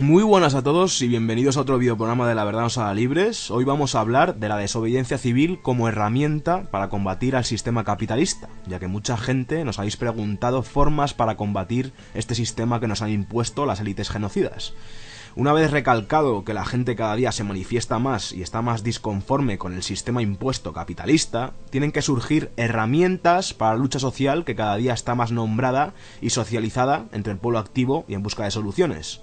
Muy buenas a todos y bienvenidos a otro videoprograma de La Verdad Nos Hará Libres. Hoy vamos a hablar de la desobediencia civil como herramienta para combatir al sistema capitalista, ya que mucha gente nos habéis preguntado formas para combatir este sistema que nos han impuesto las élites genocidas. Una vez recalcado que la gente cada día se manifiesta más y está más disconforme con el sistema impuesto capitalista, tienen que surgir herramientas para la lucha social que cada día está más nombrada y socializada entre el pueblo activo y en busca de soluciones.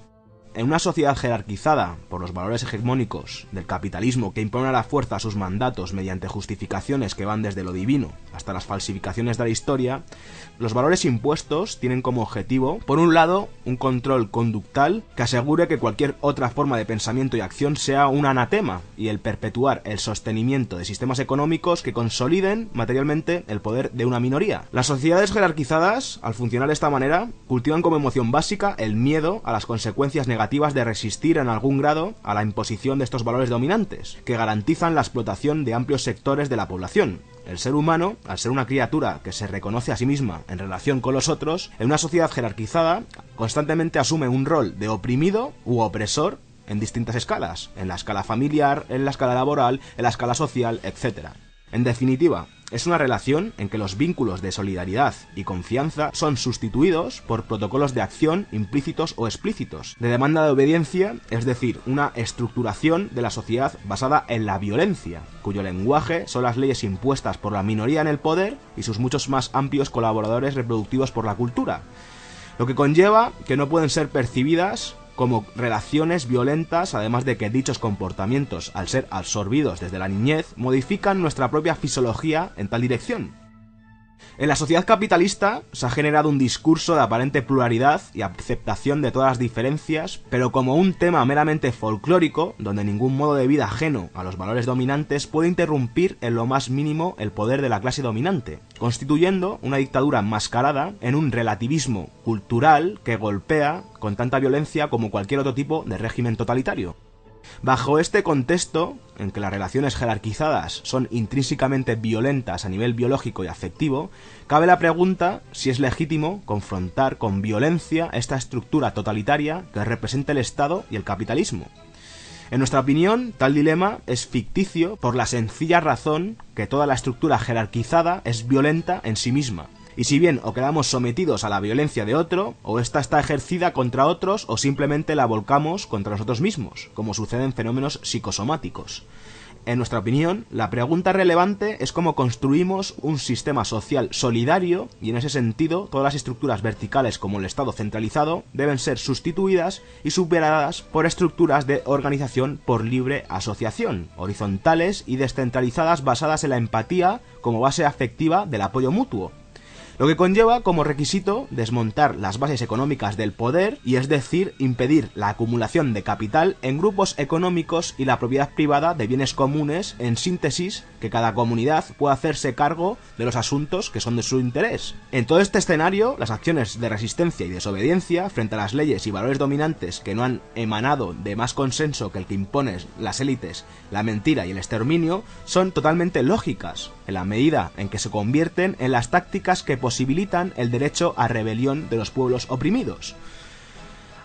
En una sociedad jerarquizada por los valores hegemónicos del capitalismo que impone a la fuerza sus mandatos mediante justificaciones que van desde lo divino hasta las falsificaciones de la historia, los valores impuestos tienen como objetivo, por un lado, un control conductal que asegure que cualquier otra forma de pensamiento y acción sea un anatema, y el perpetuar el sostenimiento de sistemas económicos que consoliden materialmente el poder de una minoría. Las sociedades jerarquizadas, al funcionar de esta manera, cultivan como emoción básica el miedo a las consecuencias negativas de resistir en algún grado a la imposición de estos valores dominantes, que garantizan la explotación de amplios sectores de la población. El ser humano, al ser una criatura que se reconoce a sí misma en relación con los otros, en una sociedad jerarquizada, constantemente asume un rol de oprimido u opresor en distintas escalas, en la escala familiar, en la escala laboral, en la escala social, etc. En definitiva, es una relación en que los vínculos de solidaridad y confianza son sustituidos por protocolos de acción implícitos o explícitos, de demanda de obediencia, es decir, una estructuración de la sociedad basada en la violencia, cuyo lenguaje son las leyes impuestas por la minoría en el poder y sus muchos más amplios colaboradores reproductivos por la cultura, lo que conlleva que no pueden ser percibidas como relaciones violentas, además de que dichos comportamientos, al ser absorbidos desde la niñez, modifican nuestra propia fisiología en tal dirección. En la sociedad capitalista se ha generado un discurso de aparente pluralidad y aceptación de todas las diferencias, pero como un tema meramente folclórico, donde ningún modo de vida ajeno a los valores dominantes puede interrumpir en lo más mínimo el poder de la clase dominante, constituyendo una dictadura enmascarada en un relativismo cultural que golpea con tanta violencia como cualquier otro tipo de régimen totalitario. Bajo este contexto, en que las relaciones jerarquizadas son intrínsecamente violentas a nivel biológico y afectivo, cabe la pregunta si es legítimo confrontar con violencia esta estructura totalitaria que representa el Estado y el capitalismo. En nuestra opinión, tal dilema es ficticio por la sencilla razón que toda la estructura jerarquizada es violenta en sí misma. Y si bien o quedamos sometidos a la violencia de otro, o ésta está ejercida contra otros, o simplemente la volcamos contra nosotros mismos, como sucede en fenómenos psicosomáticos. En nuestra opinión, la pregunta relevante es cómo construimos un sistema social solidario, y en ese sentido, todas las estructuras verticales como el Estado centralizado deben ser sustituidas y superadas por estructuras de organización por libre asociación, horizontales y descentralizadas basadas en la empatía como base afectiva del apoyo mutuo. Lo que conlleva como requisito desmontar las bases económicas del poder, y es decir, impedir la acumulación de capital en grupos económicos y la propiedad privada de bienes comunes, en síntesis, que cada comunidad pueda hacerse cargo de los asuntos que son de su interés. En todo este escenario, las acciones de resistencia y desobediencia frente a las leyes y valores dominantes que no han emanado de más consenso que el que imponen las élites, la mentira y el exterminio, son totalmente lógicas, en la medida en que se convierten en las tácticas que posibilitan el derecho a rebelión de los pueblos oprimidos.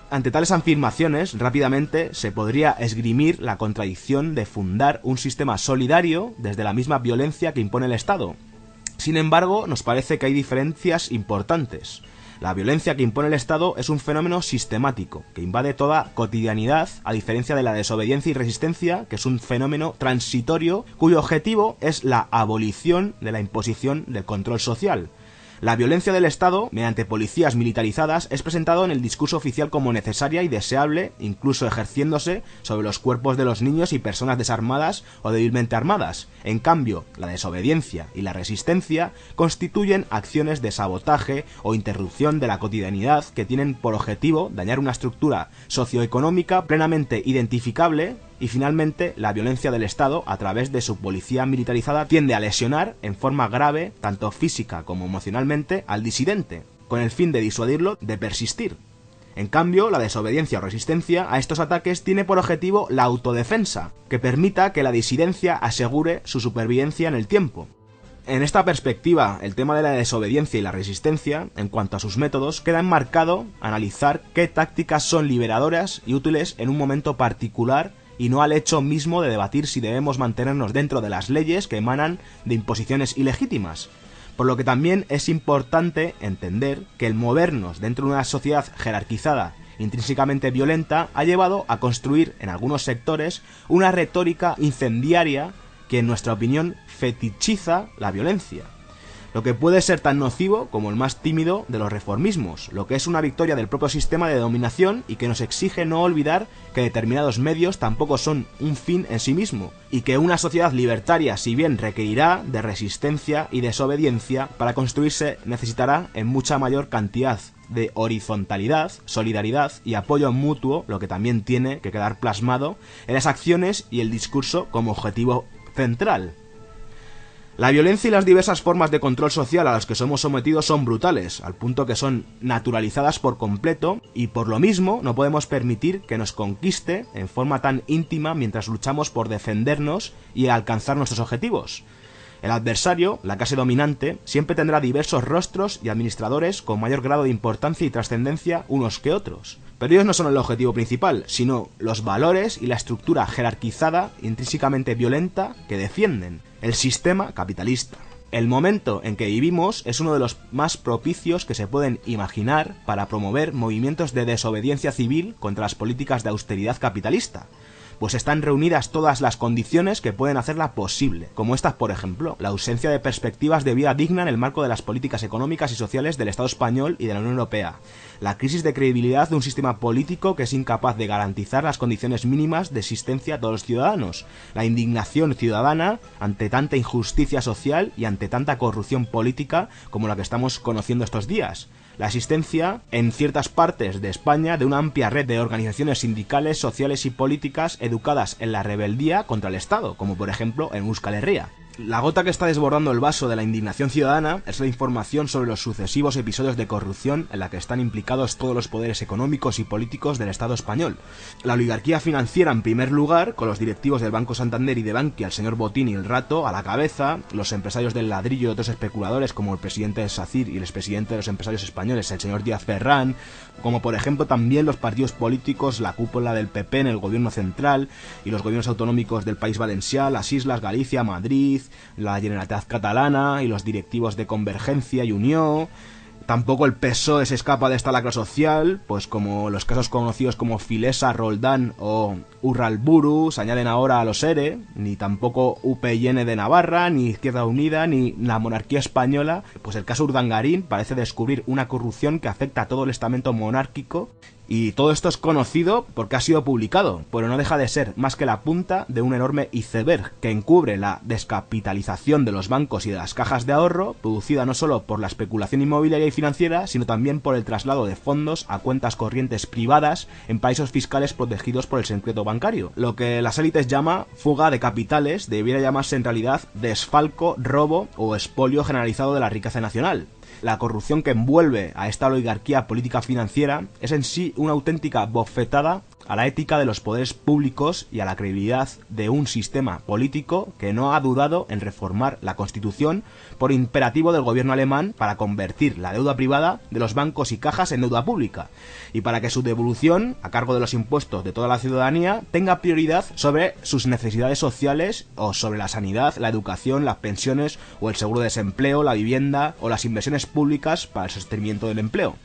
Ante tales afirmaciones, rápidamente se podría esgrimir la contradicción de fundar un sistema solidario desde la misma violencia que impone el Estado. Sin embargo, nos parece que hay diferencias importantes. La violencia que impone el Estado es un fenómeno sistemático, que invade toda cotidianidad, a diferencia de la desobediencia y resistencia, que es un fenómeno transitorio, cuyo objetivo es la abolición de la imposición del control social. La violencia del Estado, mediante policías militarizadas, es presentado en el discurso oficial como necesaria y deseable, incluso ejerciéndose sobre los cuerpos de los niños y personas desarmadas o débilmente armadas. En cambio, la desobediencia y la resistencia constituyen acciones de sabotaje o interrupción de la cotidianidad que tienen por objetivo dañar una estructura socioeconómica plenamente identificable. Y finalmente, la violencia del Estado, a través de su policía militarizada, tiende a lesionar en forma grave, tanto física como emocionalmente, al disidente, con el fin de disuadirlo de persistir. En cambio, la desobediencia o resistencia a estos ataques tiene por objetivo la autodefensa, que permita que la disidencia asegure su supervivencia en el tiempo. En esta perspectiva, el tema de la desobediencia y la resistencia, en cuanto a sus métodos, queda enmarcado analizar qué tácticas son liberadoras y útiles en un momento particular y no al hecho mismo de debatir si debemos mantenernos dentro de las leyes que emanan de imposiciones ilegítimas. Por lo que también es importante entender que el movernos dentro de una sociedad jerarquizada, intrínsecamente violenta, ha llevado a construir en algunos sectores una retórica incendiaria que en nuestra opinión fetichiza la violencia, lo que puede ser tan nocivo como el más tímido de los reformismos, lo que es una victoria del propio sistema de dominación y que nos exige no olvidar que determinados medios tampoco son un fin en sí mismo, y que una sociedad libertaria, si bien requerirá de resistencia y desobediencia, para construirse necesitará en mucha mayor cantidad de horizontalidad, solidaridad y apoyo mutuo, lo que también tiene que quedar plasmado en las acciones y el discurso como objetivo central. La violencia y las diversas formas de control social a las que somos sometidos son brutales, al punto que son naturalizadas por completo, y por lo mismo no podemos permitir que nos conquiste en forma tan íntima mientras luchamos por defendernos y alcanzar nuestros objetivos. El adversario, la clase dominante, siempre tendrá diversos rostros y administradores con mayor grado de importancia y trascendencia unos que otros. Pero ellos no son el objetivo principal, sino los valores y la estructura jerarquizada, intrínsecamente violenta, que defienden el sistema capitalista. El momento en que vivimos es uno de los más propicios que se pueden imaginar para promover movimientos de desobediencia civil contra las políticas de austeridad capitalista, pues están reunidas todas las condiciones que pueden hacerla posible, como estas, por ejemplo, la ausencia de perspectivas de vida digna en el marco de las políticas económicas y sociales del Estado español y de la Unión Europea, la crisis de credibilidad de un sistema político que es incapaz de garantizar las condiciones mínimas de existencia a todos los ciudadanos, la indignación ciudadana ante tanta injusticia social y ante tanta corrupción política como la que estamos conociendo estos días, la existencia en ciertas partes de España de una amplia red de organizaciones sindicales, sociales y políticas educadas en la rebeldía contra el Estado, como por ejemplo en Euskal Herria. La gota que está desbordando el vaso de la indignación ciudadana es la información sobre los sucesivos episodios de corrupción en la que están implicados todos los poderes económicos y políticos del Estado español. La oligarquía financiera en primer lugar, con los directivos del Banco Santander y de Bankia, el señor Botín y el Rato, a la cabeza, los empresarios del ladrillo y otros especuladores como el presidente de SACIR y el expresidente de los empresarios españoles, el señor Díaz Ferrán, como por ejemplo también los partidos políticos, la cúpula del PP en el gobierno central y los gobiernos autonómicos del País Valencià, las Islas, Galicia, Madrid, la Generalitat Catalana y los directivos de Convergencia y Unió. Tampoco el PSOE se escapa de esta lacra social, pues como los casos conocidos como Filesa, Roldán o Urralburu se añaden ahora a los ERE, ni tampoco UPyN de Navarra, ni Izquierda Unida, ni la monarquía española. Pues el caso Urdangarín parece descubrir una corrupción que afecta a todo el estamento monárquico. Y todo esto es conocido porque ha sido publicado, pero no deja de ser más que la punta de un enorme iceberg que encubre la descapitalización de los bancos y de las cajas de ahorro, producida no solo por la especulación inmobiliaria y financiera, sino también por el traslado de fondos a cuentas corrientes privadas en paraísos fiscales protegidos por el secreto bancario. Lo que las élites llama fuga de capitales debiera llamarse en realidad desfalco, robo o expolio generalizado de la riqueza nacional. La corrupción que envuelve a esta oligarquía política financiera es en sí una auténtica bofetada a la ética de los poderes públicos y a la credibilidad de un sistema político que no ha dudado en reformar la Constitución por imperativo del gobierno alemán para convertir la deuda privada de los bancos y cajas en deuda pública y para que su devolución, a cargo de los impuestos de toda la ciudadanía, tenga prioridad sobre sus necesidades sociales o sobre la sanidad, la educación, las pensiones o el seguro de desempleo, la vivienda o las inversiones públicas para el sostenimiento del empleo.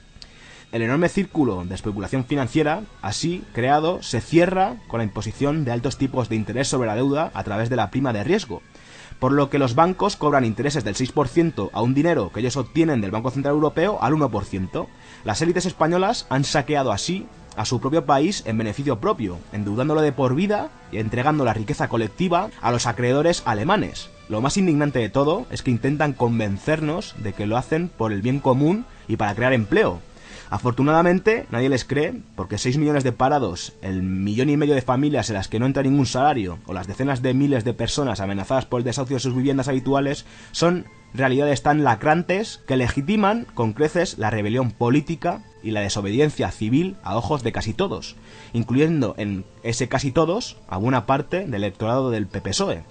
El enorme círculo de especulación financiera, así creado, se cierra con la imposición de altos tipos de interés sobre la deuda a través de la prima de riesgo, por lo que los bancos cobran intereses del 6% a un dinero que ellos obtienen del Banco Central Europeo al 1%. Las élites españolas han saqueado así a su propio país en beneficio propio, endeudándolo de por vida y entregando la riqueza colectiva a los acreedores alemanes. Lo más indignante de todo es que intentan convencernos de que lo hacen por el bien común y para crear empleo. Afortunadamente nadie les cree, porque 6 millones de parados, el 1,5 millones de familias en las que no entra ningún salario o las decenas de miles de personas amenazadas por el desahucio de sus viviendas habituales son realidades tan lacrantes que legitiman con creces la rebelión política y la desobediencia civil a ojos de casi todos, incluyendo en ese casi todos a buena parte del electorado del PPSOE.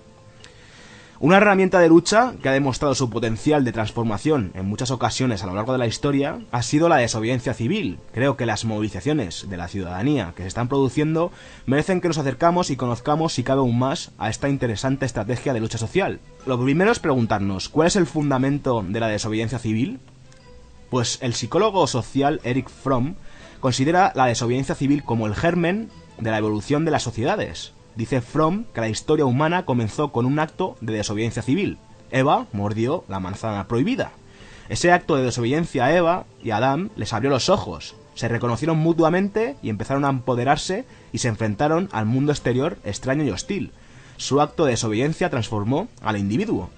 Una herramienta de lucha que ha demostrado su potencial de transformación en muchas ocasiones a lo largo de la historia ha sido la desobediencia civil. Creo que las movilizaciones de la ciudadanía que se están produciendo merecen que nos acercamos y conozcamos, si cabe aún más, a esta interesante estrategia de lucha social. Lo primero es preguntarnos, ¿cuál es el fundamento de la desobediencia civil? Pues el psicólogo social Erich Fromm considera la desobediencia civil como el germen de la evolución de las sociedades. Dice Fromm que la historia humana comenzó con un acto de desobediencia civil. Eva mordió la manzana prohibida. Ese acto de desobediencia a Eva y a Adán les abrió los ojos, se reconocieron mutuamente y empezaron a empoderarse y se enfrentaron al mundo exterior extraño y hostil. Su acto de desobediencia transformó al individuo.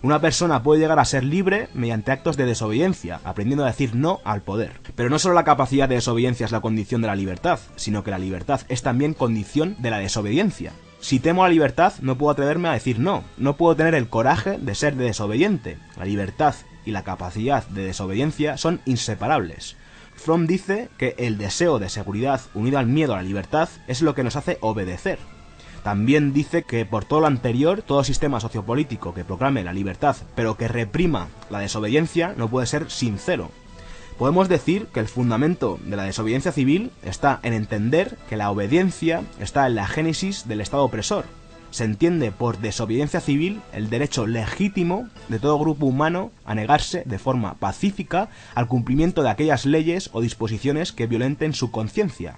Una persona puede llegar a ser libre mediante actos de desobediencia, aprendiendo a decir no al poder. Pero no solo la capacidad de desobediencia es la condición de la libertad, sino que la libertad es también condición de la desobediencia. Si temo la libertad, no puedo atreverme a decir no, no puedo tener el coraje de ser desobediente. La libertad y la capacidad de desobediencia son inseparables. Fromm dice que el deseo de seguridad unido al miedo a la libertad es lo que nos hace obedecer. También dice que por todo lo anterior, todo sistema sociopolítico que proclame la libertad pero que reprima la desobediencia no puede ser sincero. Podemos decir que el fundamento de la desobediencia civil está en entender que la obediencia está en la génesis del Estado opresor. Se entiende por desobediencia civil el derecho legítimo de todo grupo humano a negarse de forma pacífica al cumplimiento de aquellas leyes o disposiciones que violenten su conciencia.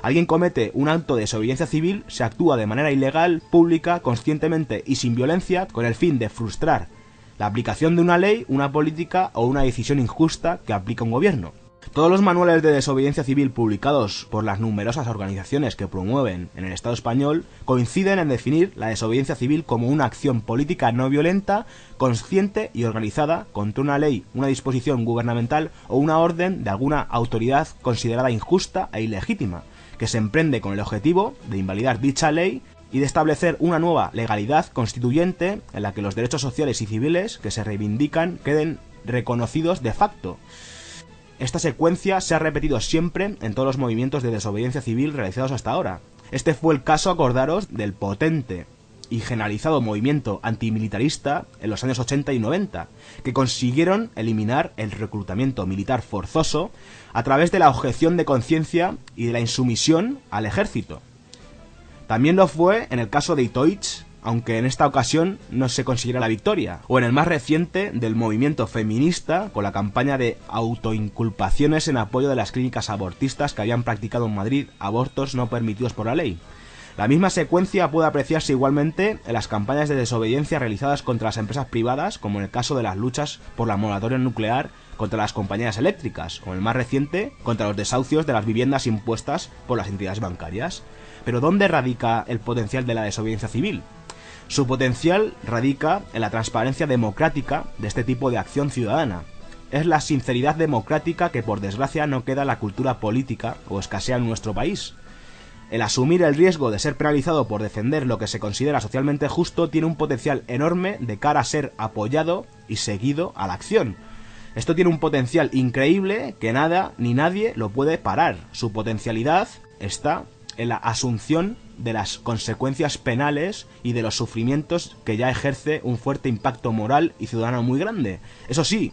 Alguien comete un acto de desobediencia civil, se actúa de manera ilegal, pública, conscientemente y sin violencia con el fin de frustrar la aplicación de una ley, una política o una decisión injusta que aplica un gobierno. Todos los manuales de desobediencia civil publicados por las numerosas organizaciones que promueven en el Estado español coinciden en definir la desobediencia civil como una acción política no violenta, consciente y organizada contra una ley, una disposición gubernamental o una orden de alguna autoridad considerada injusta e ilegítima, que se emprende con el objetivo de invalidar dicha ley y de establecer una nueva legalidad constituyente en la que los derechos sociales y civiles que se reivindican queden reconocidos de facto. Esta secuencia se ha repetido siempre en todos los movimientos de desobediencia civil realizados hasta ahora. Este fue el caso, acordaros, del potente y generalizado movimiento antimilitarista en los años 80 y 90, que consiguieron eliminar el reclutamiento militar forzoso a través de la objeción de conciencia y de la insumisión al ejército. También lo fue en el caso de Itoich, aunque en esta ocasión no se consiguiera la victoria, o en el más reciente del movimiento feminista con la campaña de autoinculpaciones en apoyo de las clínicas abortistas que habían practicado en Madrid abortos no permitidos por la ley. La misma secuencia puede apreciarse igualmente en las campañas de desobediencia realizadas contra las empresas privadas, como en el caso de las luchas por la moratoria nuclear contra las compañías eléctricas, o en el más reciente, contra los desahucios de las viviendas impuestas por las entidades bancarias. Pero ¿dónde radica el potencial de la desobediencia civil? Su potencial radica en la transparencia democrática de este tipo de acción ciudadana. Es la sinceridad democrática que por desgracia no queda en la cultura política o escasea en nuestro país. El asumir el riesgo de ser penalizado por defender lo que se considera socialmente justo tiene un potencial enorme de cara a ser apoyado y seguido a la acción. Esto tiene un potencial increíble que nada ni nadie lo puede parar. Su potencialidad está en la asunción de las consecuencias penales y de los sufrimientos que ya ejerce un fuerte impacto moral y ciudadano muy grande. Eso sí,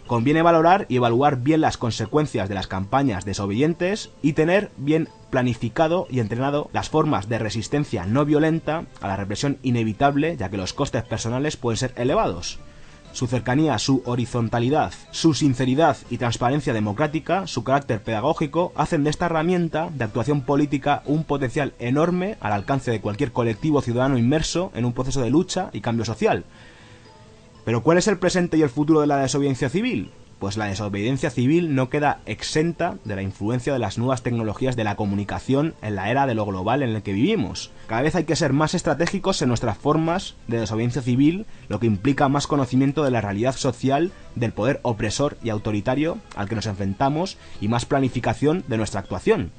conviene valorar y evaluar bien las consecuencias de las campañas desobedientes y tener bien planificado y entrenado las formas de resistencia no violenta a la represión inevitable, ya que los costes personales pueden ser elevados. Su cercanía, su horizontalidad, su sinceridad y transparencia democrática, su carácter pedagógico, hacen de esta herramienta de actuación política un potencial enorme al alcance de cualquier colectivo ciudadano inmerso en un proceso de lucha y cambio social. ¿Pero cuál es el presente y el futuro de la desobediencia civil? Pues la desobediencia civil no queda exenta de la influencia de las nuevas tecnologías de la comunicación en la era de lo global en la que vivimos. Cada vez hay que ser más estratégicos en nuestras formas de desobediencia civil, lo que implica más conocimiento de la realidad social, del poder opresor y autoritario al que nos enfrentamos y más planificación de nuestra actuación.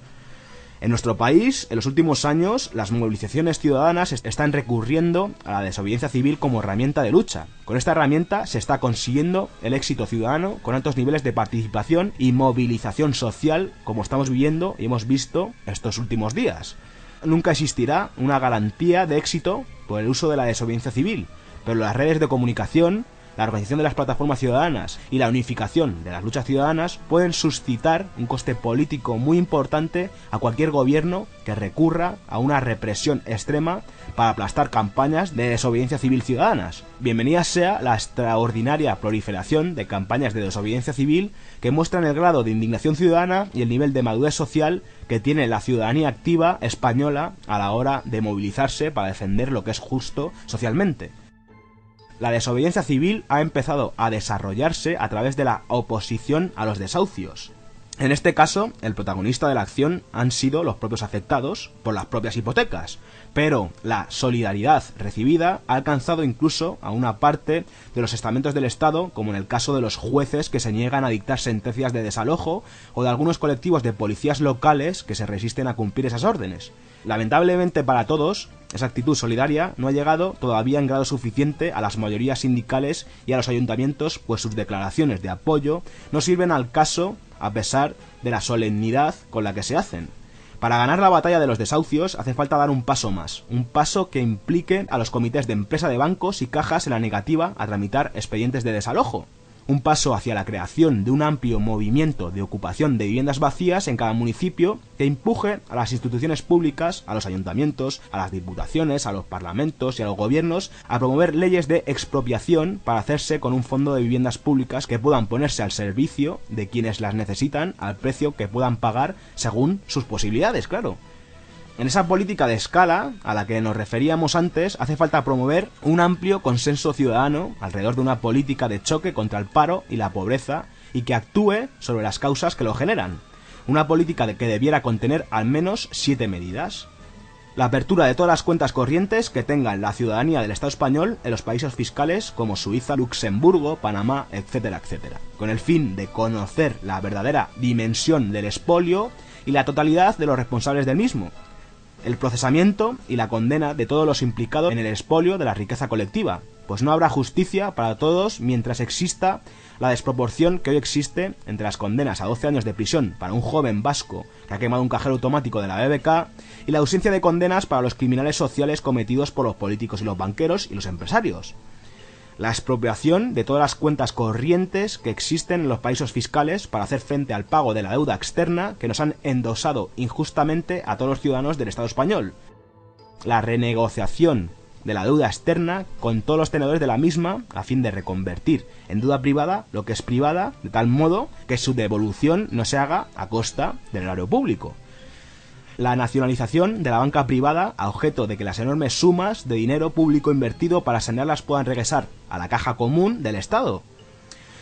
En nuestro país, en los últimos años, las movilizaciones ciudadanas están recurriendo a la desobediencia civil como herramienta de lucha. Con esta herramienta se está consiguiendo el éxito ciudadano con altos niveles de participación y movilización social, como estamos viviendo y hemos visto estos últimos días. Nunca existirá una garantía de éxito por el uso de la desobediencia civil, pero las redes de comunicación, la organización de las plataformas ciudadanas y la unificación de las luchas ciudadanas pueden suscitar un coste político muy importante a cualquier gobierno que recurra a una represión extrema para aplastar campañas de desobediencia civil ciudadanas. Bienvenida sea la extraordinaria proliferación de campañas de desobediencia civil que muestran el grado de indignación ciudadana y el nivel de madurez social que tiene la ciudadanía activa española a la hora de movilizarse para defender lo que es justo socialmente. La desobediencia civil ha empezado a desarrollarse a través de la oposición a los desahucios. En este caso, el protagonista de la acción han sido los propios afectados por las propias hipotecas, pero la solidaridad recibida ha alcanzado incluso a una parte de los estamentos del Estado, como en el caso de los jueces que se niegan a dictar sentencias de desalojo o de algunos colectivos de policías locales que se resisten a cumplir esas órdenes. Lamentablemente para todos, esa actitud solidaria no ha llegado todavía en grado suficiente a las mayorías sindicales y a los ayuntamientos, pues sus declaraciones de apoyo no sirven al caso a pesar de la solemnidad con la que se hacen. Para ganar la batalla de los desahucios hace falta dar un paso más, un paso que implique a los comités de empresa de bancos y cajas en la negativa a tramitar expedientes de desalojo. Un paso hacia la creación de un amplio movimiento de ocupación de viviendas vacías en cada municipio que empuje a las instituciones públicas, a los ayuntamientos, a las diputaciones, a los parlamentos y a los gobiernos a promover leyes de expropiación para hacerse con un fondo de viviendas públicas que puedan ponerse al servicio de quienes las necesitan al precio que puedan pagar según sus posibilidades, claro. En esa política de escala a la que nos referíamos antes, hace falta promover un amplio consenso ciudadano alrededor de una política de choque contra el paro y la pobreza y que actúe sobre las causas que lo generan. Una política que debiera contener al menos 7 medidas. La apertura de todas las cuentas corrientes que tengan la ciudadanía del Estado español en los países fiscales como Suiza, Luxemburgo, Panamá, etcétera, etcétera, con el fin de conocer la verdadera dimensión del expolio y la totalidad de los responsables del mismo. El procesamiento y la condena de todos los implicados en el expolio de la riqueza colectiva, pues no habrá justicia para todos mientras exista la desproporción que hoy existe entre las condenas a 12 años de prisión para un joven vasco que ha quemado un cajero automático de la BBK y la ausencia de condenas para los criminales sociales cometidos por los políticos y los banqueros y los empresarios. La expropiación de todas las cuentas corrientes que existen en los paraísos fiscales para hacer frente al pago de la deuda externa que nos han endosado injustamente a todos los ciudadanos del Estado español. La renegociación de la deuda externa con todos los tenedores de la misma a fin de reconvertir en deuda privada lo que es privada, de tal modo que su devolución no se haga a costa del erario público. La nacionalización de la banca privada a objeto de que las enormes sumas de dinero público invertido para sanearlas puedan regresar a la caja común del Estado.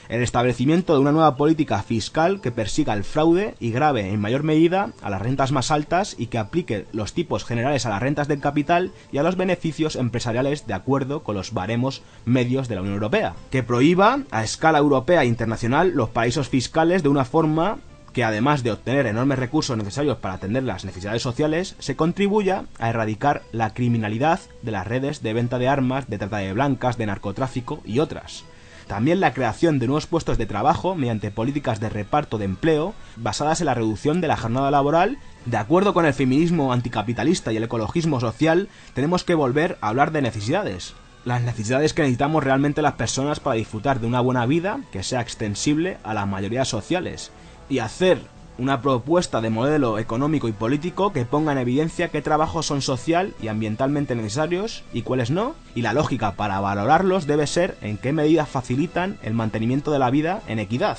El establecimiento de una nueva política fiscal que persiga el fraude y grave en mayor medida a las rentas más altas y que aplique los tipos generales a las rentas del capital y a los beneficios empresariales de acuerdo con los baremos medios de la Unión Europea. Que prohíba a escala europea e internacional los paraísos fiscales de una forma que además de obtener enormes recursos necesarios para atender las necesidades sociales, se contribuya a erradicar la criminalidad de las redes de venta de armas, de trata de blancas, de narcotráfico y otras. También la creación de nuevos puestos de trabajo mediante políticas de reparto de empleo basadas en la reducción de la jornada laboral. De acuerdo con el feminismo anticapitalista y el ecologismo social, tenemos que volver a hablar de necesidades. Las necesidades que necesitamos realmente las personas para disfrutar de una buena vida que sea extensible a las mayorías sociales. Y hacer una propuesta de modelo económico y político que ponga en evidencia qué trabajos son social y ambientalmente necesarios y cuáles no, y la lógica para valorarlos debe ser en qué medidas facilitan el mantenimiento de la vida en equidad.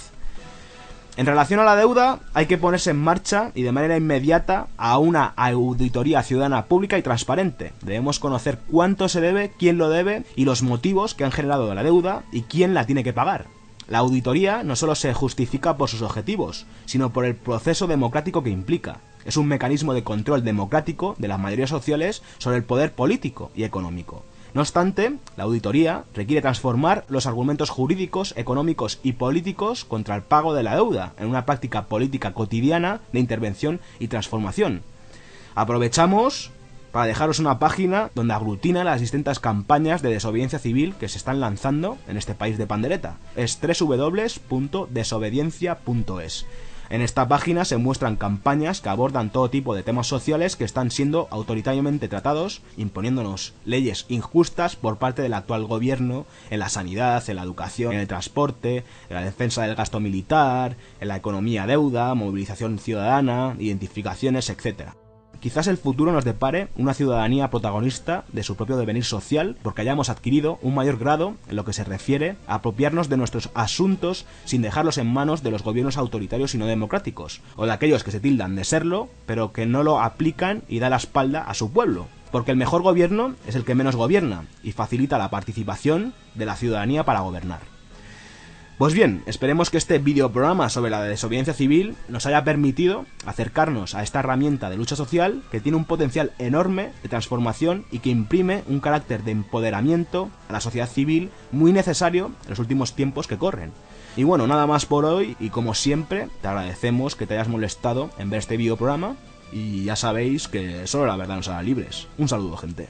En relación a la deuda, hay que ponerse en marcha y de manera inmediata a una auditoría ciudadana pública y transparente. Debemos conocer cuánto se debe, quién lo debe y los motivos que han generado la deuda y quién la tiene que pagar. La auditoría no solo se justifica por sus objetivos, sino por el proceso democrático que implica. Es un mecanismo de control democrático de las mayorías sociales sobre el poder político y económico. No obstante, la auditoría requiere transformar los argumentos jurídicos, económicos y políticos contra el pago de la deuda en una práctica política cotidiana de intervención y transformación. Aprovechamos para dejaros una página donde aglutina las distintas campañas de desobediencia civil que se están lanzando en este país de pandereta. Es www.desobediencia.es. En esta página se muestran campañas que abordan todo tipo de temas sociales que están siendo autoritariamente tratados, imponiéndonos leyes injustas por parte del actual gobierno en la sanidad, en la educación, en el transporte, en la defensa del gasto militar, en la economía deuda, movilización ciudadana, identificaciones, etc. Quizás el futuro nos depare una ciudadanía protagonista de su propio devenir social porque hayamos adquirido un mayor grado en lo que se refiere a apropiarnos de nuestros asuntos sin dejarlos en manos de los gobiernos autoritarios y no democráticos, o de aquellos que se tildan de serlo, pero que no lo aplican y da la espalda a su pueblo. Porque el mejor gobierno es el que menos gobierna y facilita la participación de la ciudadanía para gobernar. Pues bien, esperemos que este videoprograma sobre la desobediencia civil nos haya permitido acercarnos a esta herramienta de lucha social que tiene un potencial enorme de transformación y que imprime un carácter de empoderamiento a la sociedad civil muy necesario en los últimos tiempos que corren. Y bueno, nada más por hoy y como siempre te agradecemos que te hayas molestado en ver este videoprograma y ya sabéis que solo la verdad nos hará libres. Un saludo, gente.